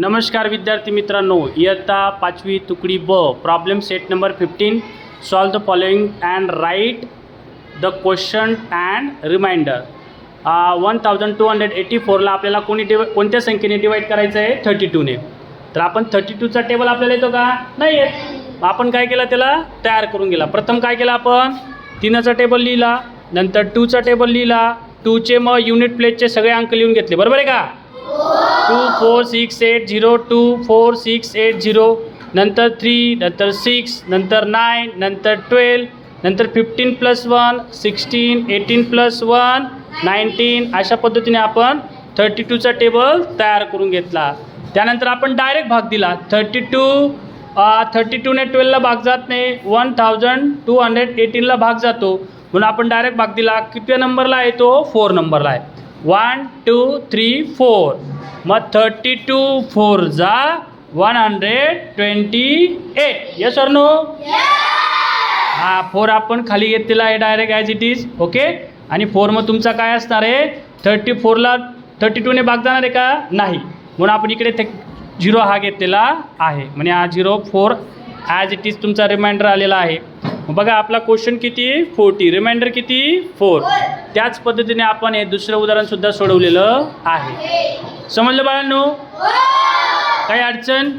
नमस्कार विद्यार्थी मित्रांनो, इयत्ता 5वी तुकडी ब problem set number 15 solve the following and write the question and reminder. 1284ला आपल्याला कोणत्या संख्येने डिवाइड करायचं आहे? 32ने. तर आपण 32चा टेबल आपल्याला येतो का? नाही येत. आपण काय केलं, त्याला तयार करून गेला. प्रथम काय केलं आपण? 3चा टेबल लिहिला, नंतर 2चा टेबल लिहिला, 2चे मग युनिट प्लेसचे सगळे अंक लिहून घेतले. बरोबर आहे का? 2 4 6 8 0 2 4 6 8 0, नंतर 3, नंतर 6, नंतर 9, नंतर 12, नंतर 15 + 1 16, 18 + 1 19. अशा पद्धतीने आपण 32चा टेबल तयार करून घेतला. त्यानंतर आपण डायरेक्ट भाग दिला. 32ने 12ला भाग जात नाही, 1218ला भाग जातो, म्हणून आपण डायरेक्ट भाग दिला. कितव्या नंबरला आहे तो? 4 नंबरला आहे. 1 2 3 4. मग 32 4 जा 128. Yes or no? हा 4 आपण खाली घेतलेला आहे direct as it is. Okay. आणि 4 मग तुमचा काय असणार आहे? 34ला 32ने भाग जाणार आहे का? नाही, म्हणून आपण इकडे 0 हा घेतलेला आहे. म्हणजे हा 0 4 ॲज इट इज तुमचा रिमाइंडर आलेला आहे. बघा आपला क्वेश्चन किती? 40. रिमाइंडर किती? 4. त्याच पद्धतीने आपण हे दुसरं उदाहरणसुद्धा सोडवलेलं आहे. समजलं बाळांनो? काही अडचण?